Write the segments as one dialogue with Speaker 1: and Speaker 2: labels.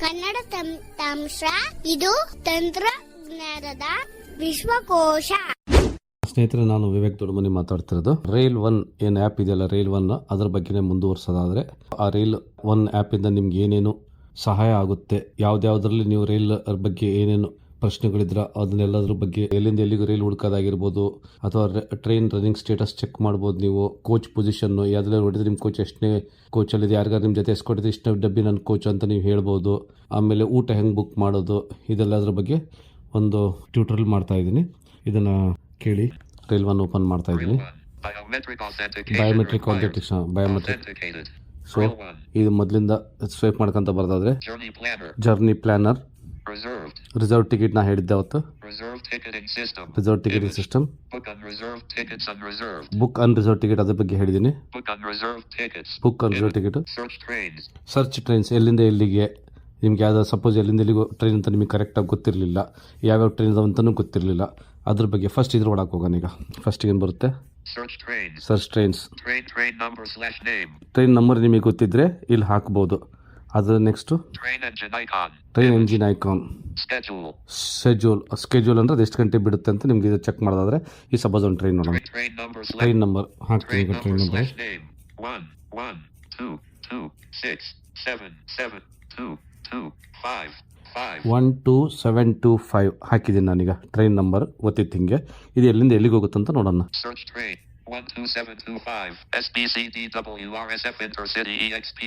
Speaker 1: ಕನ್ನಡ ತಂತ್ರಾಂಶ ಇದು ತಂತ್ರಜ್ಞಾನದ ವಿಶ್ವಕೋಶ.
Speaker 2: ಸ್ನೇಹಿತರೆ, ನಾನು ವಿವೇಕ್ ದೊಡ್ಡಮನಿ ಮಾತಾಡ್ತಿರೋದು. ರೈಲ್ 1 ಏನು ಆ್ಯಪ್ ಇದೆಯಲ್ಲ, ರೈಲ್ 1 ಅದರ ಬಗ್ಗೆನೇ ಮುಂದುವರ್ಸೋದಾದರೆ, ಆ ರೈಲ್ 1 ಆ್ಯಪಿಂದ ನಿಮ್ಗೆ ಏನೇನು ಸಹಾಯ ಆಗುತ್ತೆ, ಯಾವ್ದ್ಯಾವ್ದ್ರಲ್ಲಿ ನೀವು ರೈಲ್ ಬಗ್ಗೆ ಏನೇನು ಪ್ರಶ್ನೆಗಳಿದ್ರ ಅದನ್ನೆಲ್ಲದ್ರ ಬಗ್ಗೆ, ಎಲ್ಲಿಂದ ಎಲ್ಲಿಗೂ ರೈಲ್ ಹುಡ್ಕೋದಾಗಿರ್ಬೋದು, ಅಥವಾ ಟ್ರೈನ್ ರನ್ನಿಂಗ್ ಸ್ಟೇಟಸ್ ಚೆಕ್ ಮಾಡ್ಬೋದು. ನೀವು ಕೋಚ್ ಪೊಸಿಷನ್ನು ಯಾವ್ದೆಲ್ಲ ನೋಡಿದ್ರೆ ನಿಮ್ಮ ಕೋಚ್ ಎಷ್ಟನೇ ಕೋಚಲ್ಲಿದೆ, ಯಾರಿಗಾರು ನಿಮ್ಮ ಜೊತೆ ಎಸ್ಕೊಟ್ಟಿದ್ರೆ ಇಷ್ಟನೇ ಡಬ್ಬಿ ನನ್ನ ಕೋಚ್ ಅಂತ ನೀವು ಹೇಳ್ಬೋದು. ಆಮೇಲೆ ಊಟ ಹೆಂಗೆ ಬುಕ್ ಮಾಡೋದು, ಇದೆಲ್ಲದ್ರ ಬಗ್ಗೆ ಒಂದು ಟ್ಯೂಟೋರಿಯಲ್ ಮಾಡ್ತಾ ಇದ್ದೀನಿ. ಇದನ್ನು ಕೇಳಿ. ರೈಲ್ 1 ಓಪನ್ ಮಾಡ್ತಾ ಇದ್ದೀನಿ. Biometric biometric. ಸೊ ಇದು ಮೊದಲಿಂದ ಸ್ವೈಪ್ ಮಾಡ್ಕೊಂತ ಬರ್ದಾದ್ರೆ ಜರ್ನಿ ಪ್ಲಾನರ್, ರಿಸರ್ವ್ ಟಿಕೆಟ್ ನಾ ಹೇಳಿದ್ದೆ ಅವತ್ತು, ರಿಸರ್ವ್ ಟಿಕೆಟಿಂಗ್ ಸಿಸ್ಟಮ್, ಬುಕ್ ಅನ್ ರಿಸರ್ವ್ ಟಿಕೆಟ್ ಅದ್ರ ಬಗ್ಗೆ ಹೇಳಿದ್ದೀನಿ. ಬುಕ್ ಅನ್ ರಿಸರ್ವ್ ಟಿಕೆಟ್, ಸರ್ಚ್ ಟ್ರೈನ್ಸ್, ಎಲ್ಲಿಂದ ಎಲ್ಲಿಗೆ ನಿಮ್ಗೆ ಯಾವ್ದು ಸಪೋಸ್ ಎಲ್ಲಿಂದ ಎಲ್ಲಿಗೂ ಟ್ರೈನ್ ಅಂತ ನಿಮಗೆ ಕರೆಕ್ಟಾಗಿ ಗೊತ್ತಿರಲಿಲ್ಲ, ಯಾವ್ಯಾವ ಟ್ರೈನ್ ಅಂತಲೂ ಗೊತ್ತಿರಲಿಲ್ಲ, ಅದ್ರ ಬಗ್ಗೆ ಫಸ್ಟ್ ಇದ್ರ ಒಳಗೆ ಹೋಗೋಣ. ಈಗ ಫಸ್ಟ್ ಏನು ಬರುತ್ತೆ, ಸರ್ಚ್ ಟ್ರೈನ್ಸ್. ಟ್ರೈನ್ ನಂಬರ್ ನಿಮಗೆ ಗೊತ್ತಿದ್ರೆ ಇಲ್ಲಿ ಹಾಕ್ಬೋದು. ಅದು next train engine icon, schedule ಅಂದ್ರೆ ಅದು ಎಷ್ಟು ಗಂಟೆ ಬಿಡುತ್ತೆ ಅಂತ ನಿಮ್ಗೆ ಇದು ಚೆಕ್ ಮಾಡೋದಾದ್ರೆ, ಈ ಸಪೋಸ್ ಒಂದು ಟ್ರೈನ್ ನೋಡೋಣ. ಟ್ರೈನ್ ನಂಬರ್ ಹಾಕ್ತೀನಿ. ಈಗ ಟ್ರೈನ್ ನಂಬರ್ 12725 ಹಾಕಿದ್ದೀನಿ ನಾನೀಗ. ಟ್ರೈನ್ ನಂಬರ್ ಗೊತ್ತಿತ್ತು ಹಿಂಗೆ. ಇದು ಎಲ್ಲಿಂದ ಎಲ್ಲಿಗೆ ಹೋಗುತ್ತೆ ಅಂತ ನೋಡೋಣ.
Speaker 3: 12725 SBCDWRSF Intercity EXP.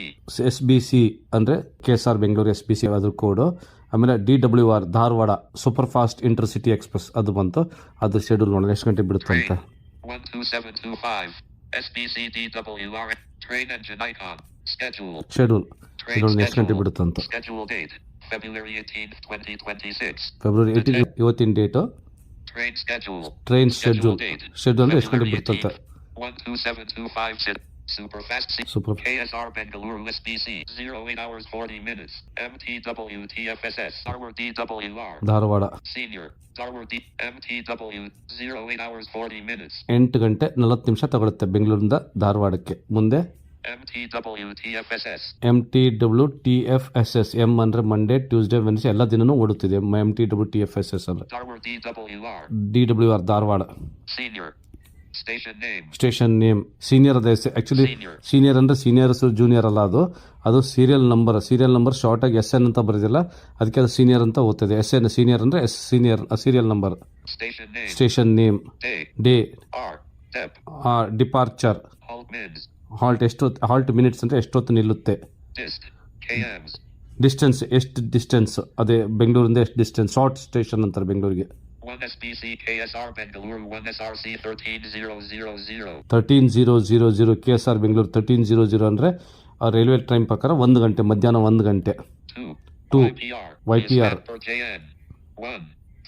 Speaker 2: SBC ಅಂದ್ರೆ KSR ಬೆಂಗಳೂರು SBC ಅದ್ರ ಕೋಡು. ಆಮೇಲೆ DWR Dharwad super fast intercity express ಅದು ಬಂತು. ಅದು ಶೆಡ್ಯೂಲ್ ನೋಡೋಣ ಎಷ್ಟು ಗಂಟೆ ಬಿಡುತ್ತೆ ಅಂತ.
Speaker 3: 12725 SBCDWR train engine icon schedule.
Speaker 2: Schedule ಎಷ್ಟು ಗಂಟೆ ಬಿಡುತ್ತೆ ಅಂತ.
Speaker 3: Schedule date February 18, 2026.
Speaker 2: ಫೆಬ್ರವರಿ 18 ಇವತ್ತಿನ ಡೇಟು. ಟ್ರೈನ್ ಶೆಡ್ಯೂಲ್ ಅಂದ್ರೆ ಎಷ್ಟು ಗಂಟೆ ಬಿಡುತ್ತಂತ.
Speaker 3: 12725 Superfast KSR Bengaluru SBC 08 hours 40 minutes. MTW TFSS Darwar DWR
Speaker 2: Dharwad
Speaker 3: Senior Darwar MTW 08 hours 40 minutes.
Speaker 2: 8 ಗಂಟೆ 40 ನಿಮಿಷ ತಗೊಳುತ್ತೆ ಬೆಂಗಳೂರಿಂದ ಧಾರವಾಡಕ್ಕೆ. ಮುಂದೆ
Speaker 3: MTW
Speaker 2: TFSS ಎಂ ಅಂದ್ರೆ ಮಂಡೇ ಟ್ಯೂಸ್ಡೇ ವೆನ್ಸ್ಡೇ ಎಲ್ಲ ದಿನನೂ ಓಡುತ್ತಿದೆ. MTW TFSS ಅಂದ್ರೆ DWR Dharwad. Station name senior ಅದ. ಆಕ್ಚುಲಿ ಸೀನಿಯರ್ ಅಂದ್ರೆ ಸೀನಿಯರ್ಸ್ ಜೂನಿಯರ್ ಅಲ್ಲ, ಅದು ಸೀರಿಯಲ್ ನಂಬರ್ ಶಾರ್ಟ್ ಆಗಿ SN ಅಂತ ಬರೆದಿಲ್ಲ, ಅದಕ್ಕೆ ಅದು ಸೀನಿಯರ್ ಅಂತ ಓದ್ತದೆ. SN ಸೀನಿಯರ್ ಅಂದ್ರೆ serial number. Station name, day, departure, halt minutes ಅಂದ್ರೆ ಎಷ್ಟೊತ್ತು ನಿಲ್ಲುತ್ತೆ. ಡಿಸ್ಟೆನ್ಸ್ ಎಷ್ಟು ಡಿಸ್ಟೆನ್ಸ್, ಅದೇ ಬೆಂಗಳೂರಿಂದ ಎಷ್ಟು ಡಿಸ್ಟೆನ್ಸ್. ಶಾರ್ಟ್ ಸ್ಟೇಷನ್ ಅಂತಾರೆ ಬೆಂಗಳೂರಿಗೆ.
Speaker 3: 1SBC KSR Bengaluru 1SRC 13000
Speaker 2: 13000 KSR Bengaluru 13000 ಅಂದ್ರೆ ರೈಲ್ವೆ ಟ್ರೈನ್ ಪ್ರಕಾರ 1 ಗಂಟೆ, ಮಧ್ಯಾಹ್ನ 1 ಗಂಟೆ. 2 YPR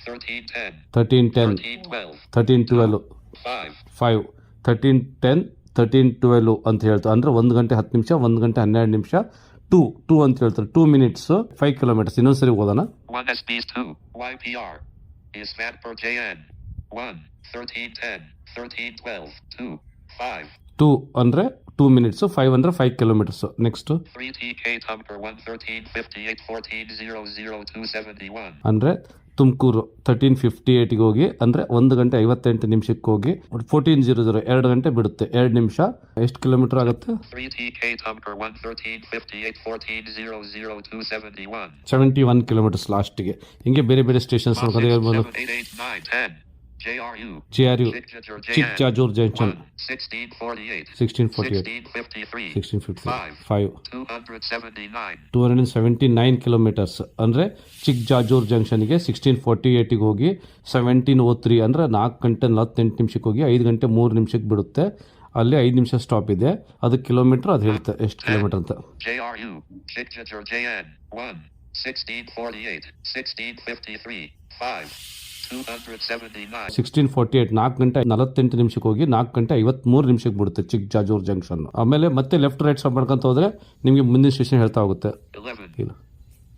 Speaker 2: 1310 1312 5 1310 1312 ಅಂತ ಹೇಳ್ತಾರೆ. ಅಂದ್ರೆ 1 ಗಂಟೆ 10 ನಿಮಿಷ, 1 ಗಂಟೆ 12 ನಿಮಿಷ. 2 ಅಂತ ಹೇಳ್ತಾರೆ. 2 minutes 5 kilometers. ಇನ್ನೊಂದ್ಸರಿ ಓದೋಣ.
Speaker 3: 1SB2 YPR is fat per JN 1 1310 1312 2 5
Speaker 2: 2 ಅಂದ್ರೆ 2 minutes, 5 ಅಂದ್ರೆ 5 kilometers. ನೆಕ್ಸ್ಟ್
Speaker 3: 3TK Tumper 11358 1400271
Speaker 2: ಅಂದ್ರೆ ತುಮಕೂರು 1358ಗೆ ಹೋಗಿ ಅಂದ್ರೆ 1 ಗಂಟೆ 58 ನಿಮಿಷಕ್ಕೆ ಹೋಗಿ 1400 2 ಗಂಟೆ ಬಿಡುತ್ತೆ. 2 ನಿಮಿಷ ಎಷ್ಟು ಕಿಲೋಮೀಟರ್ ಆಗುತ್ತೆ.
Speaker 3: 3TK Tumper 11358 1400271
Speaker 2: 71 ಕಿಲೋಮೀಟರ್ಸ್ ಲಾಸ್ಟ್ಗೆ. ಹಿಂಗೆ ಬೇರೆ ಬೇರೆ ಸ್ಟೇಷನ್ಸ್ ನೋಡ್ಕೊಂಡು JRU ಚಿಕ್ಕಜಾಜೂರ್ ಜಂಕ್ಷನ್
Speaker 3: 1648
Speaker 2: 1653 279 ಕಿಲೋಮೀಟರ್ಸ್ ಅಂದ್ರೆ ಚಿಕ್ಕಜಾಜೂರ್ ಜಂಕ್ಷನ್ಗೆ 1648ಗೆ ಹೋಗಿ 1703 ಅಂದ್ರೆ 4 ಗಂಟೆ 48 ನಿಮಿಷಕ್ಕೆ ಹೋಗಿ 5 ಗಂಟೆ 3 ನಿಮಿಷಕ್ಕೆ ಬಿಡುತ್ತೆ. ಅಲ್ಲಿ 5 ನಿಮಿಷ ಸ್ಟಾಪ್ ಇದೆ. ಅದು ಕಿಲೋಮೀಟರ್ ಅದು ಹೇಳುತ್ತೆ ಎಷ್ಟು ಕಿಲೋಮೀಟರ್ ಅಂತ.
Speaker 3: JRU ಚಿಕ್ಕಜಾಜೂರ್ JN 1 1648 1653 5
Speaker 2: 1648 4 ಗಂಟೆ 48 ನಿಮಿಷಕ್ಕೆ ಹೋಗಿ 4 ಗಂಟೆ 53 ನಿಮಿಷಕ್ಕೆ ಬಿಡುತ್ತೆ ಚಿಕ್ಕಜಾಜೂರ್ ಜಂಕ್ಷನ್. ಆಮೇಲೆ ಮತ್ತೆ ಲೆಫ್ಟ್ ರೈಟ್ ಸ್ಟಾಪ್ ಮಾಡ್ಕೊಂತ ಹೋದ್ರೆ ನಿಮಗೆ ಮುಂದಿನ ಸ್ಟೇಷನ್ ಹೇಳ್ತಾ ಹೋಗುತ್ತೆ.
Speaker 3: 11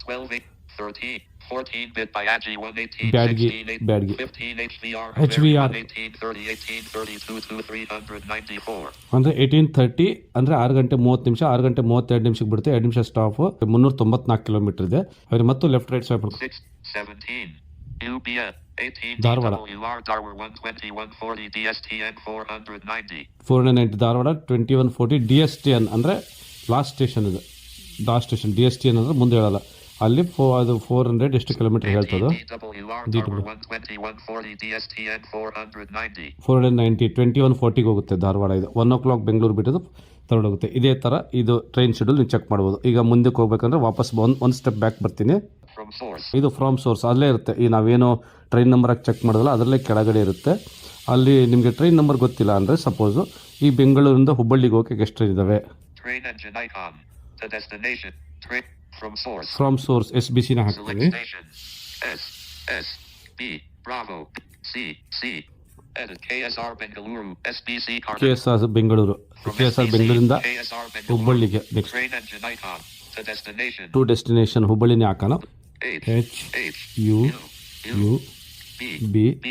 Speaker 3: 12 13, 14-bit by AGI 118,
Speaker 2: Badgi,
Speaker 3: 16,
Speaker 2: Badgi.
Speaker 3: 15 HVR,
Speaker 2: HVR.
Speaker 3: 18, 30, 18, 32 to 394.
Speaker 2: ಅಂದರೆ 18:30 ಅಂದರೆ 6 ಗಂಟೆ 30 ನಿಮಿಷ, 6 ಗಂಟೆ 32 ನಿಮಿಷಕ್ಕೆ ಬಿಡುತ್ತೆ, 2 ನಿಮಿಷ ಸ್ಟಾಪ್. 394 ಕಿಲೋಮೀಟರ್ ಇದೆ. ಅವ್ರಿಗೆ ಮತ್ತು left right swipe
Speaker 3: 6, 17, UBN, 18,
Speaker 2: Dharwad.
Speaker 3: DWR, Darwin 120, 140, DSTN 490.
Speaker 2: 490 Dharwad, 2140 DSTN ಅಂದರೆ ಲಾಸ್ಟ್ ಸ್ಟೇಷನ್ ಇದೆ. ಲಾಸ್ಟ್ ಸ್ಟೇಷನ್ DSTN ಅಂದರೆ ಮುಂದೆ ಹೇಳಲ್ಲ. ಅಲ್ಲಿ ಅದು 400 ಎಷ್ಟು ಕಿಲೋಮೀಟರ್ ಹೇಳ್ತದೆ.
Speaker 3: DWR, Darwin 120, 140, DSTN 490.
Speaker 2: 490 2140 ಹೋಗುತ್ತೆ ಧಾರವಾಡ. ಇದು 1 o'clock ಬೆಂಗಳೂರು ಬಿಟ್ಟದು ತಗೊಂಡೋಗುತ್ತೆ. ಇದೇ ಥರ ಇದು ಟ್ರೈನ್ ಶೆಡ್ಯೂಲ್ ನೀವು ಚೆಕ್ ಮಾಡ್ಬೋದು. ಈಗ ಮುಂದಕ್ಕೆ ಹೋಗ್ಬೇಕಂದ್ರೆ ವಾಪಸ್ ಒಂದು ಸ್ಟೆಪ್ ಬ್ಯಾಕ್ ಬರ್ತೀನಿ.
Speaker 3: From source.
Speaker 2: ಇದು ಫ್ರಮ್ ಸೋರ್ಸ್ ಅಲ್ಲೇ ಇರುತ್ತೆ. ಈ ನಾವೇನು ಟ್ರೈನ್ ನಂಬರ್ ಚೆಕ್ ಮಾಡೋದಲ್ಲ ಅದರಲ್ಲೇ ಕೆಳಗಡೆ ಇರುತ್ತೆ. ಅಲ್ಲಿ ನಿಮಗೆ ಟ್ರೈನ್ ನಂಬರ್ ಗೊತ್ತಿಲ್ಲ ಅಂದರೆ ಸಪೋಸು ಈ ಬೆಂಗಳೂರಿಂದ ಹುಬ್ಬಳ್ಳಿಗೆ ಹೋಗೋಕ್ಕೆ ಎಷ್ಟು ಟ್ರೈನ್ ಇದ್ದಾವೆ.
Speaker 3: Train engine icon. The destination. Train from source.
Speaker 2: From source SBCನ
Speaker 3: Select
Speaker 2: ಹಾಕ್ತೀನಿ.
Speaker 3: stations. S, B, Bravo, C. Edit KSR Bengaluru, SBC Karnataka.
Speaker 2: KSR Bengaluru,
Speaker 3: From
Speaker 2: KSR
Speaker 3: SBC,
Speaker 2: ಬೆಂಗಳೂರಿಂದ
Speaker 3: KSR Bengaluru.
Speaker 2: ಹುಬ್ಬಳ್ಳಿಗೆ next
Speaker 3: Train engine icon. The destination.
Speaker 2: To destination ಹುಬ್ಬಳ್ಳಿನೇ ಹಾಕೋಣ.
Speaker 3: H,
Speaker 2: U B
Speaker 3: B.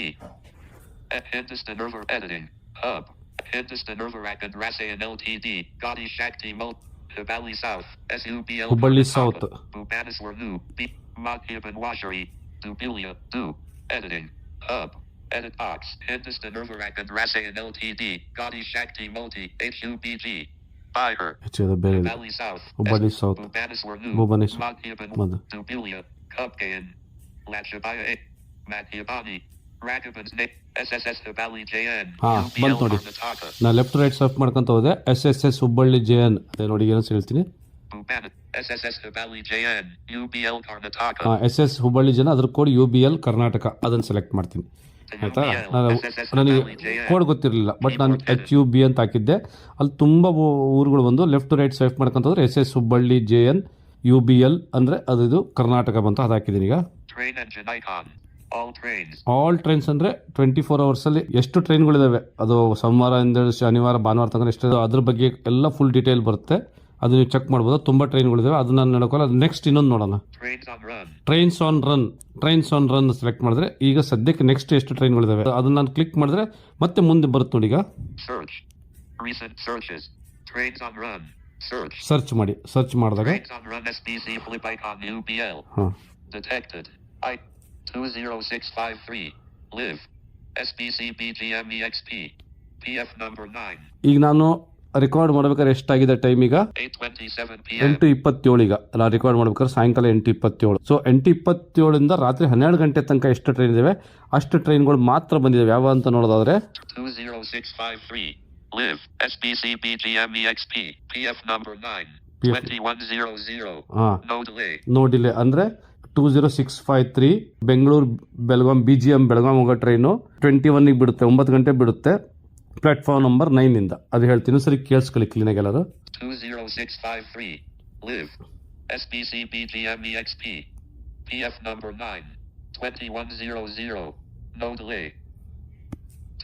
Speaker 3: Hindustan River editing. Hub. Hindustan River and Rasayan Ltd. Gadi Shakti Mul. Hubballi South. SUBL.
Speaker 2: Hubballi South.
Speaker 3: Bhubaneswar New. B. Madhyaban Washari. Dubilia. Do. Editing. Hub. Edit box. Hindustan River and Rasayan Ltd. Gadi Shakti Multi. HUBG. Buy her.
Speaker 2: ಹೆಚ್ಚು ಬೇರೆ ಇದೆ.
Speaker 3: Hubballi South.
Speaker 2: Hubballi South,
Speaker 3: Bhubaneswar New.
Speaker 2: Bhubaneswar
Speaker 3: Madhyaban.
Speaker 2: ಮದು.
Speaker 3: Dubilia. Cupgayan. Lachabaya. Madhyabani. Raghavan's name. SSS Hubballi JN.
Speaker 2: ಹಾ
Speaker 3: UBL
Speaker 2: ಬಂತು ನೋಡಿ.
Speaker 3: Karnataka.
Speaker 2: ನಾ left right swipe ಮಾಡ್ಕೊಂತ ಹೋದೆ. SSS ಹುಬ್ಬಳ್ಳಿ JN ಅದೇ ನೋಡಿ ಏನು ಹೇಳ್ತೀನಿ.
Speaker 3: Bhubaneswar. SSS Hubballi JN. UBL Karnataka.
Speaker 2: SS Hubballi JN ಅದ್ರ ಕೋಡ್ UBL ಕರ್ನಾಟಕ ಅದನ್ನು ಸೆಲೆಕ್ಟ್ ಮಾಡ್ತೀನಿ. ಆಯ್ತಾ, ನನಗೆ ಕೋಡ್ ಗೊತ್ತಿರಲಿಲ್ಲ ಬಟ್ ನಾನು HUB ಅಂತ ಹಾಕಿದ್ದೆ. ಅಲ್ಲಿ ತುಂಬ ಊರುಗಳು ಬಂದು ಲೆಫ್ಟ್ ರೈಟ್ ಸ್ವೈಪ್ ಮಾಡ್ಕೊಂತಂದ್ರೆ SS ಹುಬ್ಬಳ್ಳಿ JN UBL ಅಂದರೆ ಅದು ಕರ್ನಾಟಕ ಬಂತು, ಅದು ಹಾಕಿದ್ದೀನಿ. ಈಗ
Speaker 3: Train engine icon. All trains.
Speaker 2: All trains ಅಂದರೆ 24 ಅವರ್ಸಲ್ಲಿ ಎಷ್ಟು ಟ್ರೈನ್ಗಳಿದಾವೆ, ಅದು ಸೋಮವಾರದಿಂದ ಶನಿವಾರ ಭಾನುವಾರ ತನಕ ಎಷ್ಟು ಅದ್ರ ಬಗ್ಗೆ ಎಲ್ಲ ಫುಲ್ ಡೀಟೇಲ್ ಬರುತ್ತೆ. ಅದು ನೀವು ಚೆಕ್ ಮಾಡ್ಬೋದು. ತುಂಬ ಟ್ರೈನ್ಗಳಿದಾವೆ, ಅದನ್ನ ನಾನು ನೋಡೋಲ್ಲ. ಅದು ನೆಕ್ಸ್ಟ್ ಇನ್ನೊಂದು ನೋಡೋಣ.
Speaker 3: Trains on run.
Speaker 2: Trains on run select ಮಾಡಿದ್ರೆ ಈಗ ಸದ್ಯಕ್ಕೆ ನೆಕ್ಸ್ಟ್ ಎಷ್ಟು ಟ್ರೈನ್ಗಳಿದಾವೆ ಅದನ್ನ ನಾನು ಕ್ಲಿಕ್ ಮಾಡಿದ್ರೆ ಮತ್ತೆ ಮುಂದೆ ಬರುತ್ತೆ ನೋಡಿ. ಈಗ
Speaker 3: Search. Recent searches. Trains on run. Search.
Speaker 2: Search ಮಾಡಿ. ಸರ್ಚ್ ಮಾಡಿದಾಗ
Speaker 3: Trains on run SBC flip icon UBL.
Speaker 2: ಹಾಂ
Speaker 3: Detected. 20653. Live. SBC BGM EXP. PF number 9.
Speaker 2: ಈಗ ನಾನು ರೆಕಾರ್ಡ್ ಮಾಡ್ಬೇಕಾದ್ರೆ ಎಷ್ಟಾಗಿದೆ ಟೈಮ್? ಈಗ
Speaker 3: 8:27 PM.
Speaker 2: 8:27. ಈಗ ನಾನು ರೆಕಾರ್ಡ್ ಮಾಡ್ಬೇಕಾದ್ರೆ ಸಾಯಂಕಾಲ 8:27. ಸೊ 8:27 ರಾತ್ರಿ 12 ಗಂಟೆ ತನಕ ಎಷ್ಟು ಟ್ರೈನ್ ಇದಾವೆ ಅಷ್ಟು ಟ್ರೈನ್ಗಳು ಮಾತ್ರ ಬಂದಿದ್ದಾವೆ. ಯಾವ ಅಂತ ನೋಡೋದಾದ್ರೆ
Speaker 3: 20653. Live. SBC BGM EXP. PF number 9.
Speaker 2: PF.
Speaker 3: 2100.
Speaker 2: ಹಾಂ
Speaker 3: No delay.
Speaker 2: ನೋ ಡಿಲೇ ಅಂದರೆ 20653 ಬೆಂಗಳೂರು ಬೆಳಗಾಂ BGM ಬೆಳಗಾಂ ಹೋಗೋ ಟ್ರೈನು 21ಗೆ ಬಿಡುತ್ತೆ, 9 ಗಂಟೆ ಬಿಡುತ್ತೆ. ಪ್ಲಾಟ್ಫಾರ್ಮ್ ನಂಬರ್ 9 ಅದು ಹೇಳ್ತೀನಿ, ಸರಿ ಕೇಳಿಸ್ಕೊಳ್ಳಿ ಕ್ಲೀನಾಗಿ ಎಲ್ಲರೂ.
Speaker 3: 20653. Live. SBC BGM EXP. PF number 9. 2100. No delay.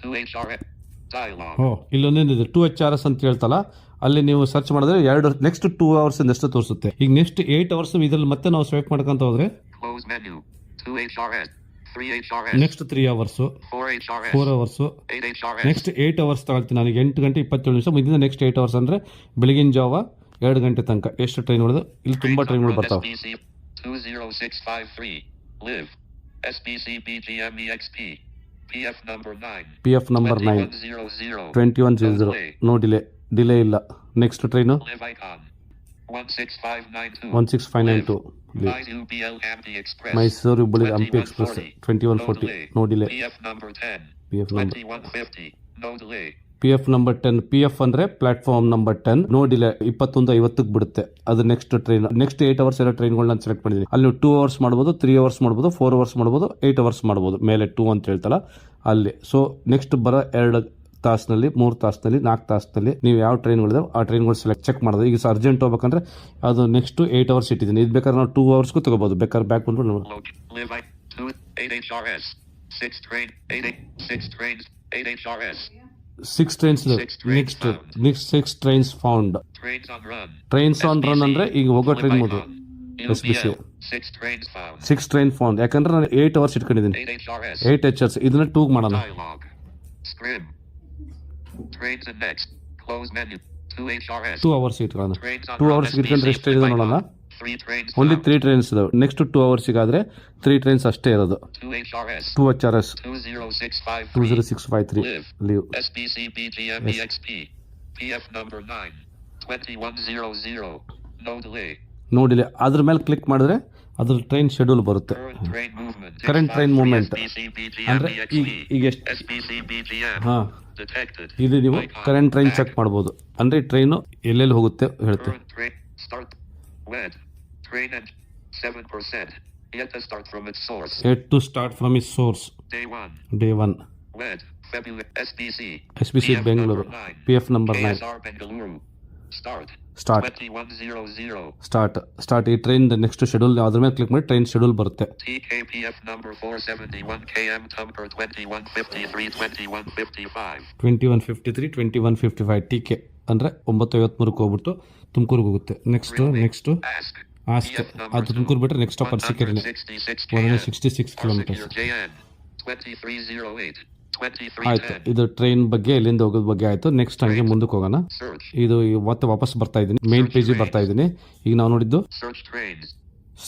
Speaker 3: 2HRF. Dialogue.
Speaker 2: ಇಲ್ಲೊಂದೇನಿದೆ 2HRS ಅಂತ ಹೇಳ್ತಲ್ಲ, ಅಲ್ಲಿ ನೀವು ಸರ್ಚ್ ಮಾಡಿದ್ರೆ ನೆಕ್ಸ್ಟ್ 2 ಅವರ್ಸ್ ಎಷ್ಟು ತೋರಿಸುತ್ತೆ. ಈಗ ನೆಕ್ಸ್ಟ್ 8 ಅವರ್ಸ್ ಇದ್ರಲ್ಲಿ ಮತ್ತೆ ನಾವು ಸ್ವೈಪ್ ಮಾಡ್ಕೊಂತ ಹೋದ್ರೆ
Speaker 3: Close menu. 2HRS. 3HRS.
Speaker 2: Next 3 hours,
Speaker 3: 4HRS.
Speaker 2: 4 hours,
Speaker 3: 8HRS.
Speaker 2: Next 8 hours ತಗೊಳ್ತೀನಿ ನನಗೆ. 8 ಗಂಟೆ 27 ನಿಮಿಷ ಮುಂದಿನ ನೆಕ್ಸ್ಟ್ 8 ಅವರ್ಸ್ ಅಂದರೆ ಬೆಳಗಿನ ಜಾವ 2 ಗಂಟೆ ತನಕ ಎಷ್ಟು ಟ್ರೈನ್ ಹೊಡೆದು ಇಲ್ಲಿ ತುಂಬ ಟ್ರೈನ್ಗಳು ಬರ್ತಾವೆ.
Speaker 3: SBC 20653. Live. SBC BGM EXP. PF number 9.
Speaker 2: PF number 9. 2100. No delay ಇಲ್ಲ. Next train
Speaker 3: Live icon. 16592.
Speaker 2: 16592
Speaker 3: UBL Hampi Express.
Speaker 2: Mysuru Hubballi Hampi express 2140 no delay.
Speaker 3: PF number 10.
Speaker 2: PF number
Speaker 3: 2150. No delay.
Speaker 2: PF number 10. PF ಅಂದರೆ platform number 10. No delay 21:50 ಬಿಡುತ್ತೆ. ಅದು next train. Next 8 hours ಎಲ್ಲ ಟ್ರೈನ್ಗಳು ನಾನು select ಮಾಡಿದ್ದೀನಿ. ಅಲ್ಲಿ 2 hours ಮಾಡ್ಬೋದು, 3 hours ಮಾಡ್ಬೋದು, 4 ಅವರ್ಸ್ ಮಾಡ್ಬೋದು, 8 ಅವರ್ಸ್ ಮಾಡ್ಬೋದು. ಮೇಲೆ 2 ಅಂತ ಹೇಳ್ತಲ್ಲ ಅಲ್ಲಿ. ಸೊ ನೆಕ್ಸ್ಟ್ ಬರೋ 2 ತಾಸಿನಲ್ಲಿ, 3 ತಾಸಿನಲ್ಲಿ, 4 ತಾಸಿನಲ್ಲಿ ನೀವು ಯಾವ ಟ್ರೈನ್ಗಳಿದಾವೆ ಆ ಟ್ರೈನ್ಗಳು ಚೆಕ್ ಮಾಡೋದು. ಈಗ ಅರ್ಜೆಂಟ್ ಹೋಗ್ಬೇಕಂದ್ರೆ ಅದು ನೆಕ್ಸ್ಟ್ 8 ಅವರ್ಸ್ ಇಟ್ಟಿದ್ದೀನಿ. ಇದು ಬೇಕಾದ್ರೆ ನಾವು 2 ಅವರ್ಸ್ಗೂ ತಗೋಬಹುದು. ಬೇಕಾದ್ರೆ ಬ್ಯಾಕ್ ಬಂದು
Speaker 3: Live 8HRS. 6 train. 6 trains. 8HRS.
Speaker 2: 6 trains next 6 trains found.
Speaker 3: Trains on run.
Speaker 2: Trains on run ಅಂದ್ರೆ ಈಗ ಹೋಗೋ train
Speaker 3: Flip
Speaker 2: ಮೋದು.
Speaker 3: icon.
Speaker 2: SBC.
Speaker 3: UBL, 6 trains found.
Speaker 2: 6 train found, ಯಾಕಂದ್ರೆ ನಾನು 8 ಅವರ್ಸ್ ಇಟ್ಕೊಂಡಿದ್ದೀನಿ.
Speaker 3: 8 HRS.
Speaker 2: 8 HRS ಇದನ್ನ 2 ಮಾಡೋಣ.
Speaker 3: Dialogue. Scrim. Trains and next. Close menu. 2 HRS.
Speaker 2: 2 hours ಇಟ್ಕೊಳ್ಳೋಣ.
Speaker 3: Trains on
Speaker 2: 2
Speaker 3: route
Speaker 2: hours ಇಟ್ಕೊಂಡ್ರೆ
Speaker 3: SBC
Speaker 2: ಎಷ್ಟಿದೆ ನೋಡೋಣ.
Speaker 3: 3 trains
Speaker 2: ಓನ್ಲಿ
Speaker 3: found.
Speaker 2: 3 ಟ್ರೈನ್ಸ್ ಇದಾವೆ. ನೆಕ್ಸ್ಟ್ 2 ಅವರ್ಸಿಗಾದ್ರೆ 3 ಟ್ರೈನ್ಸ್ ಅಷ್ಟೇ ಇರೋದು.
Speaker 3: 2 HRS.
Speaker 2: 2 HRS
Speaker 3: 20653.
Speaker 2: 20653
Speaker 3: Live.
Speaker 2: Leave.
Speaker 3: SBC BGM EXP. PF number 9. 2100. No delay.
Speaker 2: ನೋಡಿಲ್ಲ, ಅದ್ರ ಮೇಲೆ ಕ್ಲಿಕ್ ಮಾಡಿದ್ರೆ ಅದ್ರ ಟ್ರೈನ್ ಶೆಡ್ಯೂಲ್ ಬರುತ್ತೆ.
Speaker 3: Current train movement.
Speaker 2: Current train movement.
Speaker 3: SBC BGM
Speaker 2: ಅಂದ್ರೆ
Speaker 3: EXP.
Speaker 2: ಈಗ ಎಷ್ಟು
Speaker 3: SBC BGM.
Speaker 2: ಹಾ
Speaker 3: Detected.
Speaker 2: ಇದು ನೀವು ಕರೆಂಟ್ ಟ್ರೈನ್ ಚೆಕ್ ಮಾಡ್ಬೋದು. ಅಂದ್ರೆ ಟ್ರೈನು ಎಲ್ಲೆಲ್ಲಿ ಹೋಗುತ್ತೆ ಹೇಳುತ್ತೆ.
Speaker 3: Current train start. Wed. Train and 7%. Yet to start from its source.
Speaker 2: Yet to start from its source.
Speaker 3: Day 1.
Speaker 2: Day 1.
Speaker 3: Wed. February. SBC.
Speaker 2: SBC
Speaker 3: PF
Speaker 2: Bengaluru.
Speaker 3: number 9.
Speaker 2: PF number 9.
Speaker 3: KSR Bengaluru. Start.
Speaker 2: Start
Speaker 3: 2100.
Speaker 2: Start ಈ train next schedule ಅದ್ರ ಮೇಲೆ click ಮಾಡಿ train schedule ಬರುತ್ತೆ.
Speaker 3: TKPF number 471 KM Tumper 2153 2155.
Speaker 2: 2153 2155 TK ಅಂದ್ರೆ 9:53ಕ್ಕೆ ಹೋಗ್ಬಿಟ್ಟು ತುಮಕೂರಿಗೆ ಹೋಗುತ್ತೆ. Next
Speaker 3: Ask.
Speaker 2: Ask ಅದು ತುಮಕೂರು ಬಿಟ್ಟರೆ ನೆಕ್ಸ್ಟ್ ಸ್ಟಾಪ್ ಅರಸೀಕೆರೆನೆ 166 ಕಿಲೋಮೀಟರ್ಸ್.
Speaker 3: JN 2308
Speaker 2: ಆಯ್ತು,
Speaker 3: 2310.
Speaker 2: ಇದು ಟ್ರೈನ್ ಬಗ್ಗೆ ಎಲ್ಲಿಂದ ಹೋಗೋದ್ ಬಗ್ಗೆ ಆಯ್ತು. ನೆಕ್ಸ್ಟ್ ಹಂಗೆ ಮುಂದಕ್ಕೆ ಹೋಗೋಣ.
Speaker 3: Search.
Speaker 2: ಇದು ಮತ್ತೆ ವಾಪಸ್ ಬರ್ತಾ ಇದ್ದೀನಿ, ಮೇನ್ ಪೇಜಿಗೆ ಬರ್ತಾ ಇದ್ದೀನಿ. ಈಗ ನಾವು ನೋಡಿದ್ದು
Speaker 3: Search trains.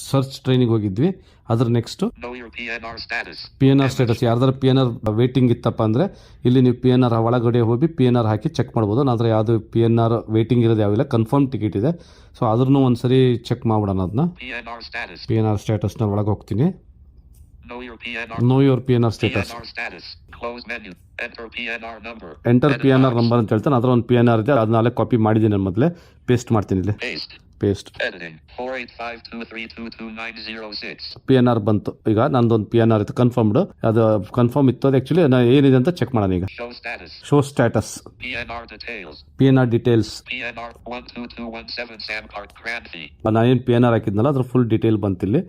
Speaker 2: ಸರ್ಚ್ ಟ್ರೈನಿಗೆ ಹೋಗಿದ್ವಿ. ಅದ್ರ next
Speaker 3: Know your PNR status.
Speaker 2: PNR status. ಯಾರ್ದಾರ PNR ವೇಟಿಂಗ್ ಇತ್ತಪ್ಪ ಅಂದ್ರೆ ಇಲ್ಲಿ ನೀವು PNR ಒಳಗಡೆ ಹೋಗಿ PNR ಹಾಕಿ ಚೆಕ್ ಮಾಡ್ಬೋದು. ಆದರೆ ಯಾವುದು PNR ವೇಟಿಂಗ್ ಇರೋದು ಯಾವಿಲ್ಲ, ಕನ್ಫರ್ಮ್ ಟಿಕೆಟ್ ಇದೆ. ಸೊ ಅದ್ರೂ ಒಂದ್ಸರಿ ಚೆಕ್ ಮಾಡ್ಬಿಡೋಣ. ಅದನ್ನ
Speaker 3: PNR status.
Speaker 2: PNR ಸ್ಟೇಟಸ್ನ ಒಳಗೆ ಹೋಗ್ತೀನಿ.
Speaker 3: Know your PNR.
Speaker 2: Know your PNR status.
Speaker 3: PNR status. Close menu. Enter PNR number.
Speaker 2: Enter
Speaker 3: Edit
Speaker 2: PNR
Speaker 3: box.
Speaker 2: Number ಅಂತ ಹೇಳ್ತಾನೆ. ಅದರ ಒಂದು PNR ಇದೆ, ಅದನ್ನ ಅಲ್ಲೇ ಕಾಪಿ ಮಾಡಿದ್ದೀನಿ. ನಾನು ಮೊದಲೇ ಪೇಸ್ಟ್ ಮಾಡ್ತೀನಿ ಇಲ್ಲಿ. Paste
Speaker 3: Editing. 48523222906.
Speaker 2: PNR ಬಂತು. ಈಗ ನಂದೊಂದು PNR ಇತ್ತು ಕನ್ಫರ್ಮ್ಡ್. ಅದು ಕನ್ಫರ್ಮ್ ಇತ್ತು. ಅದು ಆಕ್ಚುಲಿ ಏನಿದೆ ಅಂತ ಚೆಕ್ ಮಾಡೋಣ ಈಗ.
Speaker 3: Show status.
Speaker 2: Show status.
Speaker 3: PNR details.
Speaker 2: PNR details.
Speaker 3: PNR 12217 Samcart Cranfi.
Speaker 2: ನಾನೇನು PNR ಹಾಕಿದ್ನಲ್ಲ ಅದ್ರ ಫುಲ್ ಡೀಟೇಲ್ ಬಂತಿಲ್ಲಿ.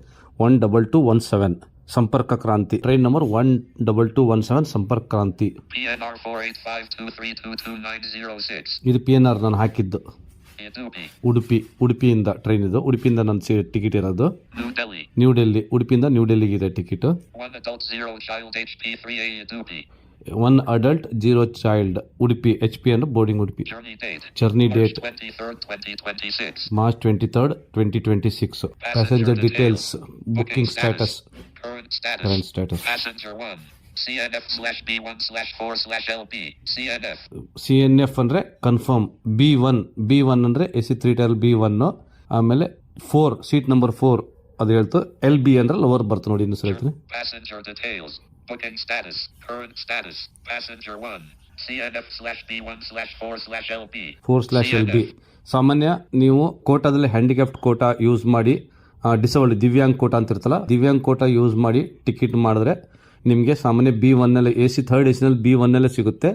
Speaker 2: 12217 ಸಂಪರ್ಕ ಕ್ರಾಂತಿ. ಟ್ರೈನ್ ನಂಬರ್ 12217 ಸಂಪರ್ಕ ಕ್ರಾಂತಿ.
Speaker 3: PNR 48523222906.
Speaker 2: ಇದು PNR ನಾನು ಹಾಕಿದ್ದು.
Speaker 3: Udupi.
Speaker 2: ಉಡುಪಿಯಿಂದ ಟ್ರೈನ್ ಇದು. ಉಡುಪಿಯಿಂದ ನನ್ನ ಟಿಕೆಟ್ ಇರೋದು.
Speaker 3: New Delhi.
Speaker 2: ನ್ಯೂ ಡೆಲ್ಲಿ. ಉಡುಪಿಯಿಂದ ನ್ಯೂ ಡೆಲ್ಲಿಗೆ ಇದೆ ticket.
Speaker 3: 1 adult 0 child HP3A Udupi.
Speaker 2: 1 adult 0 child Udupi. HP ಅಂದ್ರೆ boarding Udupi.
Speaker 3: Journey date.
Speaker 2: Journey
Speaker 3: March
Speaker 2: date
Speaker 3: 23rd 2026.
Speaker 2: March 23rd 2026. Passenger details. Booking status.
Speaker 3: Current status.
Speaker 2: Current status.
Speaker 3: Passenger 1. CNF/B1/4/LB. CNF.
Speaker 2: CNF ಅಂದ್ರೆ confirm. B1 ಅಂದ್ರೆ AC3 tyre B1. ಆಮೇಲೆ 4 seat number 4 ಅದು ಹೇಳ್ತು. LB ಅಂದ್ರೆ lower ಬರ್ತು. ನೋಡಿ ಇನ್ನೂ ಸರಿ ಹೇಳ್ತೀನಿ.
Speaker 3: Passenger details. Booking status. Current status. Passenger 1. CNF/B1/4/LB.
Speaker 2: 4/LB. ಸಾಮಾನ್ಯ ನೀವು ಕೋಟಾದಲ್ಲಿ ಹ್ಯಾಂಡಿಕ್ಯಾಪ್ಟ್ ಕೋಟಾ ಯೂಸ್ ಮಾಡಿ, ಡಿಸೇಬಲ್ಡ್ ದಿವ್ಯಾಂಗ್ ಕೋಟಾ ಅಂತ ಇರ್ತಲ್ಲ, ದಿವ್ಯಾಂಗ್ ಕೋಟಾ ಯೂಸ್ ಮಾಡಿ ಟಿಕೆಟ್ ಮಾಡಿದ್ರೆ ನಿಮಗೆ ಸಾಮಾನ್ಯ B1 AC third AC B1 ಸಿಗುತ್ತೆ.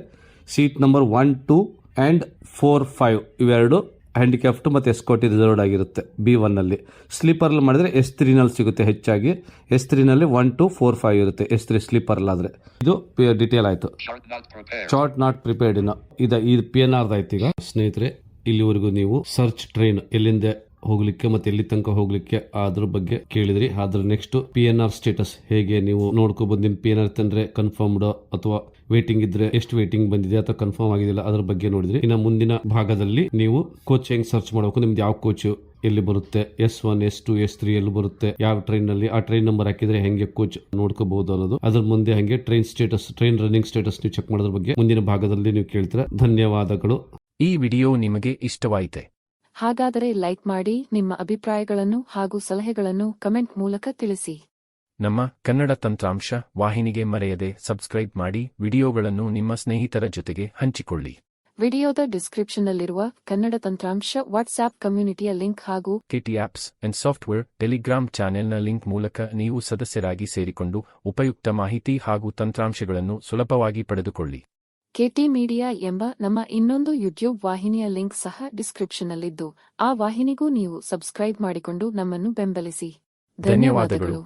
Speaker 2: ಸೀಟ್ ನಂಬರ್ 1, 2 ಆ್ಯಂಡ್ 4, 5 ಇವೆರಡು ಹ್ಯಾಂಡಿಕ್ಯಾಪ್ಟ್ ಮತ್ತು ಎಸ್ಕೋಟಿ ರಿಸರ್ವ್ಡ್ ಆಗಿರುತ್ತೆ B1 ನಲ್ಲಿ. ಸ್ಲೀಪರಲ್ಲಿ ಮಾಡಿದ್ರೆ S3 ಸಿಗುತ್ತೆ ಹೆಚ್ಚಾಗಿ. S3 1, 2, 4, 5 ಇರುತ್ತೆ. S3 sleeper ಅಲ್ಲಾದ್ರೆ. ಇದು ಡೀಟೇಲ್ ಆಯ್ತು. ಚಾರ್ಟ್ ನಾಟ್ ಪ್ರಿಪೇರ್ಡ್ ಇನ್ನು ಇದು PNR ಆಯ್ತು. ಈಗ ಸ್ನೇಹಿತರೆ, ಇಲ್ಲಿವರೆಗೂ ನೀವು ಸರ್ಚ್ ಟ್ರೈನ್ ಎಲ್ಲಿಂದ ಹೋಗ್ಲಿಕ್ಕೆ ಮತ್ತೆ ಎಲ್ಲಿ ತನಕ ಹೋಗ್ಲಿಕ್ಕೆ ಅದ್ರ ಬಗ್ಗೆ ಕೇಳಿದ್ರಿ. ಅದ್ರ ನೆಕ್ಸ್ಟ್ PNR ಸ್ಟೇಟಸ್ ಹೇಗೆ ನೀವು ನೋಡ್ಕೋಬಹುದು. ನಿಮ್ PNR ತಂದ್ರೆ ಕನ್ಫರ್ಮ್ಡ್ ಅಥವಾ ವೇಟಿಂಗ್ ಇದ್ರೆ ಎಷ್ಟು ವೇಟಿಂಗ್ ಬಂದಿದೆ ಅಥವಾ ಕನ್ಫರ್ಮ್ ಆಗಿದಿಲ್ಲ ಅದ್ರ ಬಗ್ಗೆ ನೋಡಿದ್ರಿ. ಇನ್ನು ಮುಂದಿನ ಭಾಗದಲ್ಲಿ ನೀವು ಕೋಚ್ ಹೆಂಗ್ ಸರ್ಚ್ ಮಾಡಬೇಕು, ನಿಮ್ದು ಯಾವ ಕೋಚ್ ಎಲ್ಲಿ ಬರುತ್ತೆ, S1, S2, S3 ಎಲ್ಲಿ ಬರುತ್ತೆ, ಯಾವ ಟ್ರೈನ್ ನಲ್ಲಿ ಆ ಟ್ರೈನ್ ನಂಬರ್ ಹಾಕಿದ್ರೆ ಹೆಂಗೆ ಕೋಚ್ ನೋಡ್ಕೋಬಹುದು ಅನ್ನೋದು. ಅದ್ರ ಮುಂದೆ ಹಂಗೆ train status, train running status ನೀವು ಚೆಕ್ ಮಾಡೋದ್ರ ಬಗ್ಗೆ ಮುಂದಿನ ಭಾಗದಲ್ಲಿ ನೀವು ಕೇಳ್ತೀರಾ. ಧನ್ಯವಾದಗಳು.
Speaker 4: ಈ ವಿಡಿಯೋ ನಿಮಗೆ ಇಷ್ಟವಾಯಿತೆ?
Speaker 5: ಹಾಗಾದರೆ ಲೈಕ್ ಮಾಡಿ, ನಿಮ್ಮ ಅಭಿಪ್ರಾಯಗಳನ್ನು ಹಾಗೂ ಸಲಹೆಗಳನ್ನು ಕಮೆಂಟ್ ಮೂಲಕ ತಿಳಿಸಿ.
Speaker 4: ನಮ್ಮ ಕನ್ನಡ ತಂತ್ರಾಂಶ ವಾಹಿನಿಗೆ ಮರೆಯದೆ ಸಬ್ಸ್ಕ್ರೈಬ್ ಮಾಡಿ, ವಿಡಿಯೋಗಳನ್ನು ನಿಮ್ಮ ಸ್ನೇಹಿತರ ಜೊತೆಗೆ ಹಂಚಿಕೊಳ್ಳಿ.
Speaker 5: ವಿಡಿಯೋದ ಡಿಸ್ಕ್ರಿಪ್ಷನ್ನಲ್ಲಿರುವ ಕನ್ನಡ ತಂತ್ರಾಂಶ ವಾಟ್ಸ್ಆಪ್ ಕಮ್ಯುನಿಟಿಯ ಲಿಂಕ್ ಹಾಗೂ
Speaker 4: KT apps and software Telegram ಚಾನೆಲ್ನ ಲಿಂಕ್ ಮೂಲಕ ನೀವು ಸದಸ್ಯರಾಗಿ ಸೇರಿಕೊಂಡು ಉಪಯುಕ್ತ ಮಾಹಿತಿ ಹಾಗೂ ತಂತ್ರಾಂಶಗಳನ್ನು ಸುಲಭವಾಗಿ ಪಡೆದುಕೊಳ್ಳಿ.
Speaker 5: KT ಮೀಡಿಯಾ ಎಂಬ ನಮ್ಮ ಇನ್ನೊಂದು ಯೂಟ್ಯೂಬ್ ವಾಹಿನಿಯ ಲಿಂಕ್ ಸಹ ಡಿಸ್ಕ್ರಿಪ್ಷನ್ನಲ್ಲಿದ್ದು, ಆ ವಾಹಿನಿಗೂ ನೀವು ಸಬ್ಸ್ಕ್ರೈಬ್ ಮಾಡಿಕೊಂಡು ನಮ್ಮನ್ನು ಬೆಂಬಲಿಸಿ. ಧನ್ಯವಾದಗಳು.